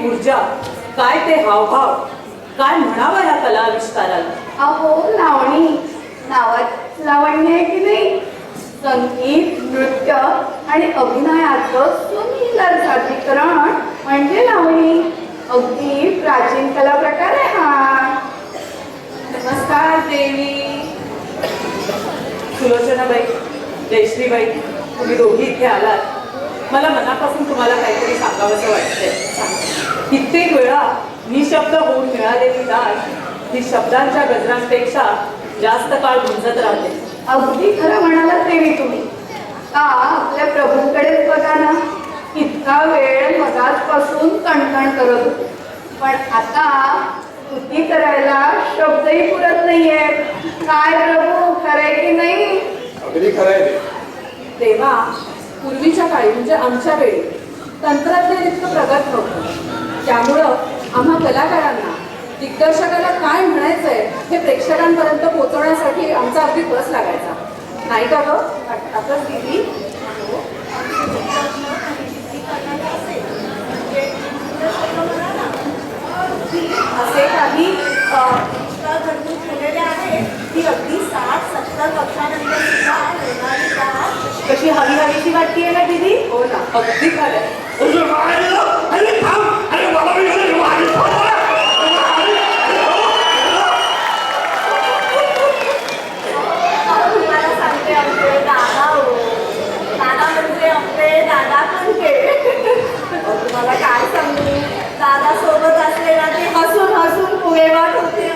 ऊर्जा, काय ते हावभाव, काय म्हणावं ह्या कला आविष्काराला. अहो लावणी, नावात लावण्य आहे की नाही. संगीत, नृत्य आणि अभिनयाचं सुंदर सादरीकरण म्हणजे लावणी. अगदी प्राचीन कला प्रकार आहे हा. नमस्कार देवी. सुलोचनाबाई, जयश्रीबाई, तुम्ही दोघी इथे आलात. मला मनापासून तुम्हाला काहीतरी सांगावंसं वाटतंय. कित्येक वेळा निशब्द होऊन मिळालेली दाद ही शब्दांच्या गजरांपेक्षा जास्त काळ गुंजत राहते. अगदी खरं म्हणालात देवी तुम्ही. का आपल्या प्रभूंकडेच बघा ना, इतका वेळ मगाचपासून कणकण करत होतो, पण आता स्तुती करायला शब्दही पुरत नाहीयेत. काय प्रभू, खरंय की नाही? अगदी खरंय. तेव्हा पूर्वीच्या काळी म्हणजे आमच्या वेळी तंत्रज्ञान इतकं प्रगत नव्हतं. त्यामुळं आम्हा कलाकारांना दिग्दर्शकाला काय म्हणायचंय हे प्रेक्षकांपर्यंत पोहोचवण्यासाठी आमचा अगदी बस लागायचा, नाही का गं? आताच दिली. असे काही घडवून ठेवलेले आहेत की अगदी 60-70 वर्षानंतर सुद्धा येणारी काळ कशी हवी हवीशी वाटतीये ना दीदी. हो ना, अगदी खरंय. तुम्हाला सांगते आमचे दादा हो, दादा म्हणजे आमचे दादा कोणते. तुम्हाला काय सांगू, दादा सोबत असलेला ते हसून हसून पुरेवाट होते.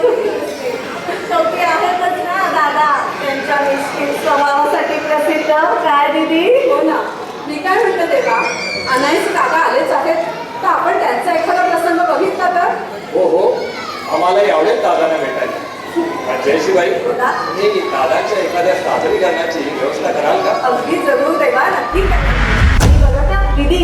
शेवटी आहेतच ना दादा त्यांच्या मिष्किल स्वभावासाठी प्रसिद्ध. काय दीदी? हो ना, मी काय म्हणते तेव्हा अनायसे काका आलेच आहेत, तर आपण त्यांचा एखादा प्रसंग बघितला तर. हो हो, आम्हालाही आवडेल दादांना भेटायला. जयश्रीबाई, तुम्ही दादांच्या एखाद्या सादरीकरणाची व्यवस्था कराल का? अगदी जरूर देवा, नक्की आणि बघा ना दीदी,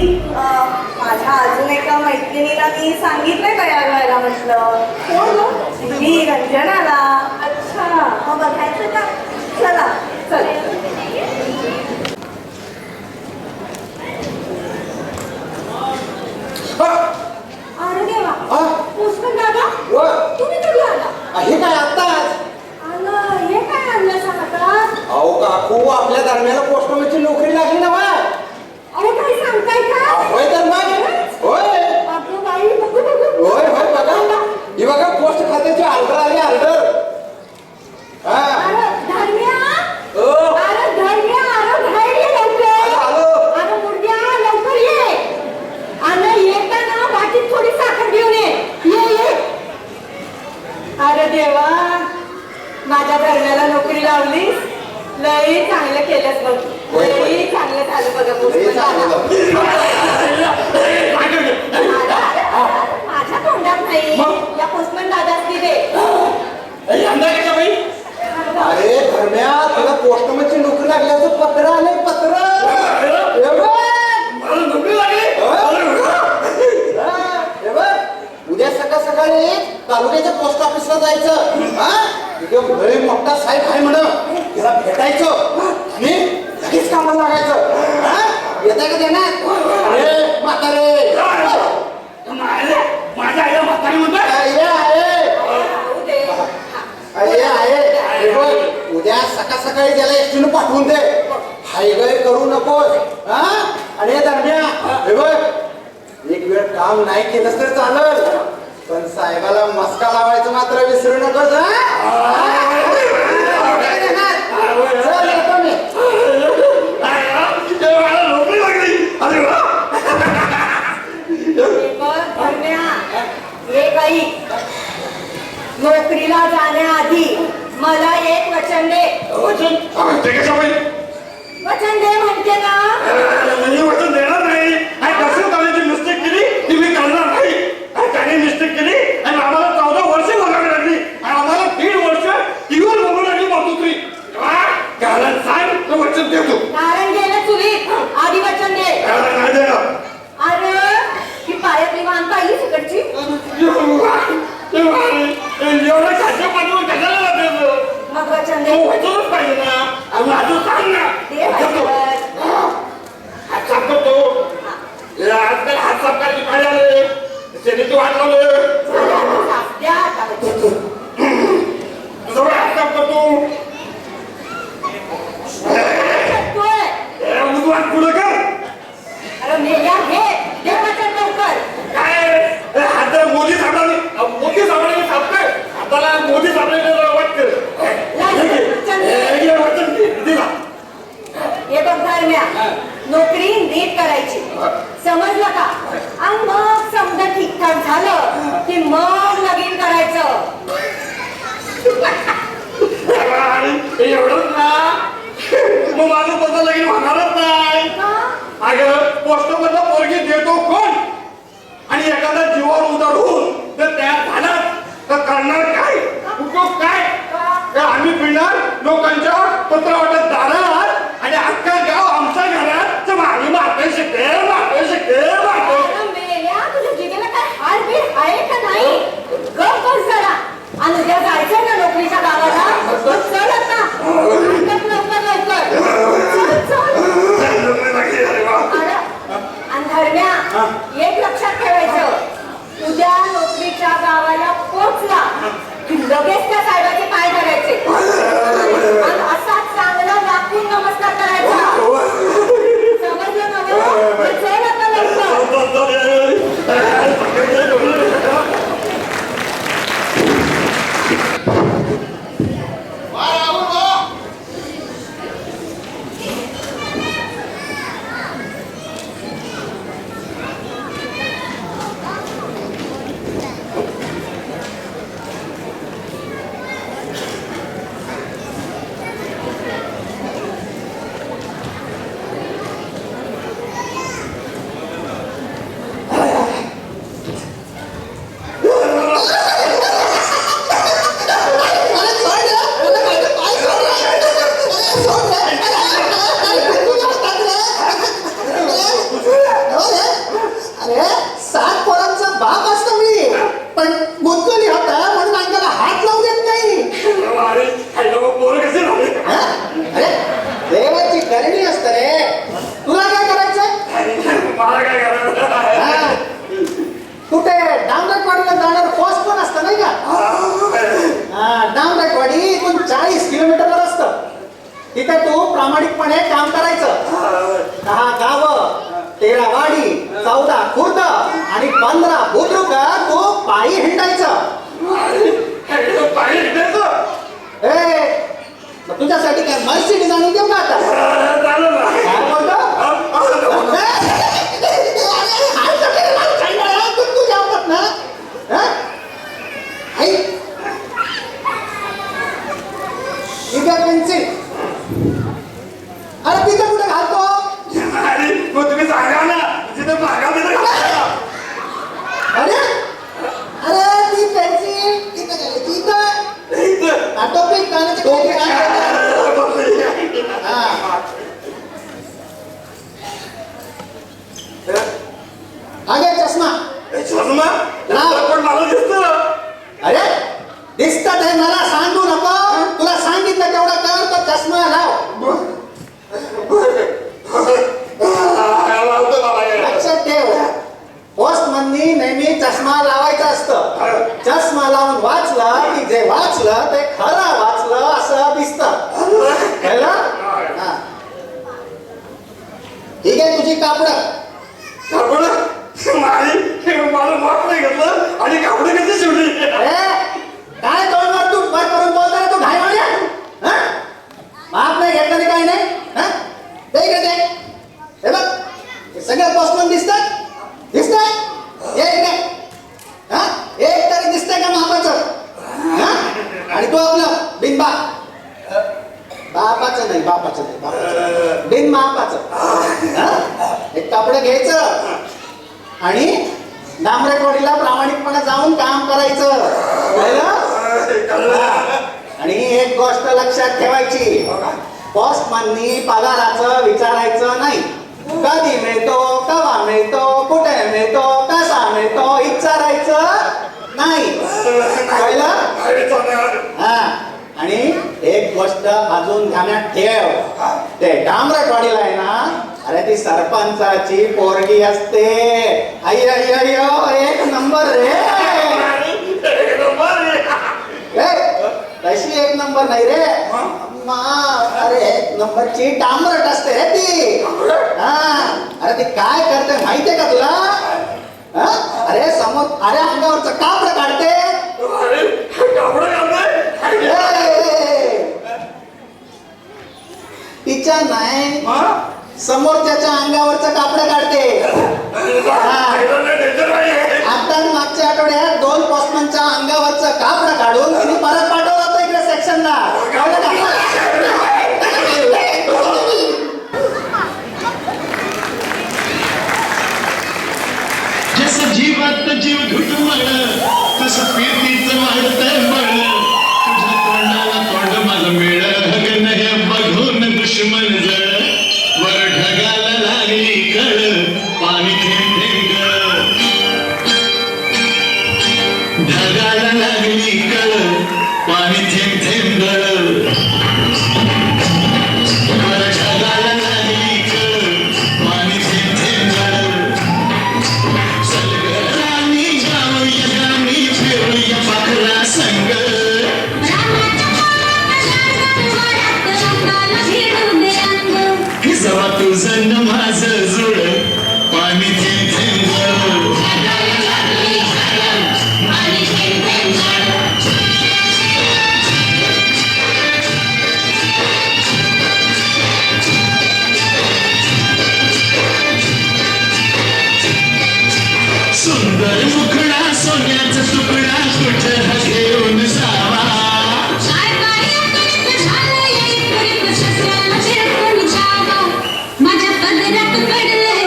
माझ्या अजून एका मैत्रिणीला मी सांगितलंय तयार व्हायला म्हटलं. कोण? दीदी रंजनाला. अच्छा, मग बघायचं का? चला चल. अरे देवा, पुष्कळ दादा तुम्ही कधी आला? हे काय आत्ताच? आलं, हे काय आणलं हातात? अहो काकू, आपल्या दरम्याला पोस्टमनची नोकरी लागली ना. अरे काही सांगताय का? होय तर मग. होय आपलं बाई बघू बघू. होय होय, बघा ही बघा, पोस्ट खात्याची ऑर्डर आली. ऑर्डर. अरे धर्म्या, हो अरे धर्म्या, अरे बाहेर ये लवकर. आलो. अरे मुर्ग्या लवकर ये. अरे येताना वाटीत थोडी साखर घेऊन ये. ये. अरे देवा, माझ्या धर्म्याला नोकरी लावली. लई चांगलं केलंस बघ. होय, होय. लई चांगलं झालं बघा. लई चांगलं. माझ्या तोंडात नाही, या पोस्टमन दादाच दिले. अरे धर्म्या, तुला पोस्टमनची नोकरी लागल्याचं पत्र आलंय. पत्र. उद्या सकाळ सकाळी तालुक्याच्या पोस्ट ऑफिसला जायचं. तिथे लय मोठा साहेब आहे म्हण, त्याला भेटायचं आणि लगेच कामाला लागायचं. येताय का देणार? अरे म्हातारे, माझ्या आईला म्हातारी म्हणतात. उद्या सकाळ सकाळी त्याला एसटीनं पाठवून दे. हायगय करू नकोस. आणि दरम्या हे बघ, एक वेळ काम नाही केलंस तर चालल, पण साहेबाला मस्का लावायचं मात्र विसरू नकोस. चल येतो मी. नोकरी लागली. अरे वा. धर्म्या, हे काही नोकरीला जाण्याआधी मला एक वचन दे. वचन? ते कशामुळे? वचन दे म्हणते ना. मी वचन देणार नाही. कसं त्याची मिस्टेक केली ती मी करणार नाही. त्याने मिस्टेक केली आणि आम्हाला 14 वर्ष बघावी लागली आणि आम्हाला 1.5 वर्ष टीव्हीवर बघावी लागली मातोश्री. कारण सांग, तो वचन देतो. कारण गेलं चुलीत, आधी वचन दे. नाही देणार. अरे ही पायातली मान पाहिली तिकडची. एवढं खाद्य पाठवून कशाला लागलं? मग वचन दे. वचनच पाहिजे ना. अजून सांग ना. दे हात साफ करतो. आजकाल हात साफ करायचे काय झाले? सेनेची वाट लावलं झालं आता साफ. द्या आता बच्चे. तुझं काय काम करतो करतोय. उजवाट पुढं कर अरे मेल्या घे. दे पटकन लवकर. काय आता मोदी साहेबांनी सापडे हाताला मोदी साहेबांनी वाटतं दिला हे बघ धर्म्या, नोकरी नीट करायची, समजलं का? आणि मग समजा ठीकठाक झालं की मग लगीन करायचं. आणि एवढंच ना मग माझं तसं लगीन होणारच नाही. अगं पोस्टमधला पोरगी देतो कोण आणि एखादा जीवावर उदाडून जर तयार झाला तर करणार काय उपयोग काय आम्ही पिणार लोकांच्या पत्र वाटत दारात आणि अख्खा गाव आमच्या घरात तर आम्ही मारतोय शिकते अरे मेल्या, तुझ्या जिगेला काय हाडबीड आहे का नाही? गप बस जरा. आणि उद्या जायचंय ना नोकरीच्या गावाला, मग चल आता. लवकर लवकर चल. अरे, आणि धर्म्या, एक लक्षात ठेवायचं, उद्या नोकरीच्या गावाला पोचला की लगेच त्या साहेबाचे पाय धरायचे आणि असा चांगला वाकून नमस्कार करायचा. समजलं ना? चल आता लवकर. अरे 7 पोरांचा बाप असतो मी पण गुंतवली होता म्हणून अंगाला हात लावू देत नाही. पोरं कसे झाले हा? अरे देवाची करणी असतं रे. तुला काय करायचं? मला काय करायचं हा. कुठे डांबरेटवाडीला जाणार पोस्ट पण असतं नाही का? डांबरेटवाडी इथून 40 किलोमीटरवर असतं. तिथे तू प्रामाणिकपणे काम करायचं. 10 गावं, 13 वाडी, 14 खुर्द आणि 15 बुद्रुक तू पायी हिंडायचं. मग तुझ्यासाठी काय मर्सिडीज आणून देऊ का आता? काय बोलतो? तुझ्या आवडत ना? पेन्सिल अरे तिथे कुठे घालतो? मग तुम्ही सांगा ना जिथे मागा तिथे अरे अरे ती पेन्सिल तिथे घालायची इथं. टोपी कानाची आगे चष्मा पण मला दिसत अरे दिसतात आहे मला सांगू नको. तुला सांगितलं तेवढं कर तो चष्मा लाव. लक्षात ठेव पोस्टमननी नेहमी चष्मा लावायचा असतं. चष्मा लावून वाचलं की जे वाचलं ते खरं वाचलं असं दिसतं. कळलं? ठीक आहे तुझी कापड मला माफ नाही घेतलं आणि कापड कशी शिवली काय तोंडवर तू वर करून बोलता तू घाई म्हणूया. माफ नाही घेतलं नाही काही नाही. हे बघ हे सगळं पोस्टमन दिसतंय एक तरी दिसतंय का मापाचं? आणि तो आपलं बापाचं नाही बिन मापाचं एक कापड घ्यायचं आणि डांबरेटवाडीला प्रामाणिकपणे जाऊन काम करायचं. आणि एक गोष्ट लक्षात ठेवायची, पोस्टमननी पगाराचं विचारायचं नाही. कधी मिळतो, केव्हा मिळतो, कुठे मिळतो, कसा मिळतो विचारायचं नाही. कळलं? आणि एक गोष्ट अजून ध्यानात ठेव, ते डांबरेटवाडीला आहे ना, अरे ती सरपंचाची पोरगी असते. आई आई अय्यो एक नंबर रे. एक नंबर रे. ए, तशी एक नंबर नाही रे. अरे एक नंबरची डांबरट असते रे ती. हा, अरे ती काय करते माहितीये का तुला? हा? अरे समोर अरे अंगावरचं कापड काढते. अरे कापड काढताय. तिच्या नाही समोरच्याच्या अंगावरचं कापड काढते. आता मागच्या आठवड्यात 2 पोस्टमनच्या अंगावरचं कापड काढून तिने परत पाठवलं होतं इकडे सेक्शनला. जसं जीवात जीव घुटमळ तसं प्रीतीचं वाढतंय बळ. तुझ्या तोंडाला तोंड माझं मिळ हगन हे बघून दुश्मन जळ. वर ढगाला लागली कळ पाणी थेंब थेंब गळ. ढगाला लागली कळ पाणी थेंब थेंब गळ. वर ढगाला लागली कळ पाणी थेंब थेंब गळ. सलगरानी जाऊया गाणी फिरूया पाखरा संग. जवा तुझं न माझं जुळ पाणी थेंब थेंब गळ. सुंदर मुखडा सोन्याचा तुकडा कुठं हा घेऊन जावा. माझ्या पदरात पडलंय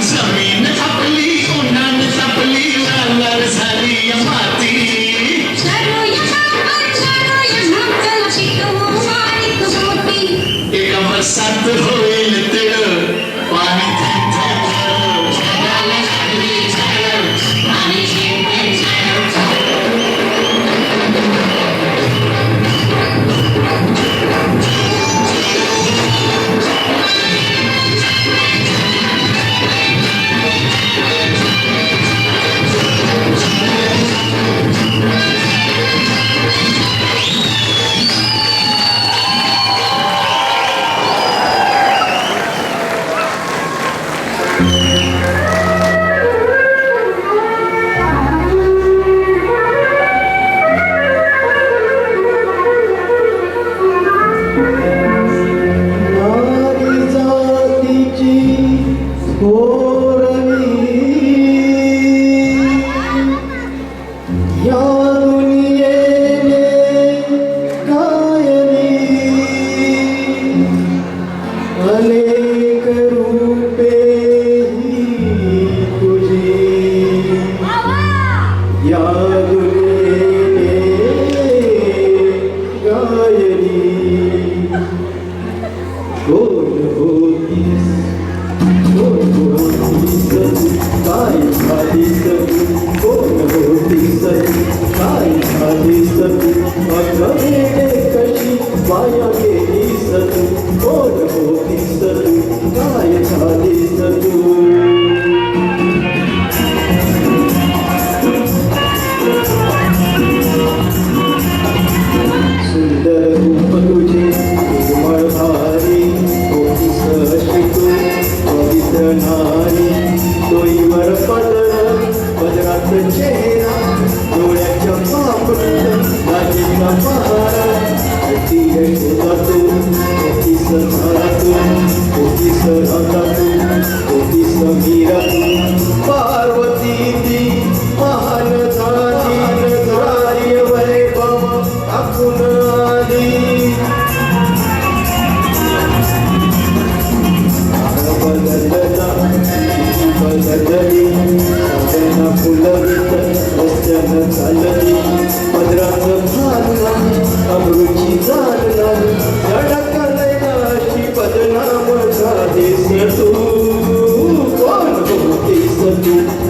जमीन आपली उन्हान तापली लाल लाल झाली या माती. एका बसात होईल तिळ पाणी थेंब थेंब गळ. पार्वती ती महान झाली वैभव आखून आली बदलली फुलवित रस्त्यानं चालली तू कोण होतीस तू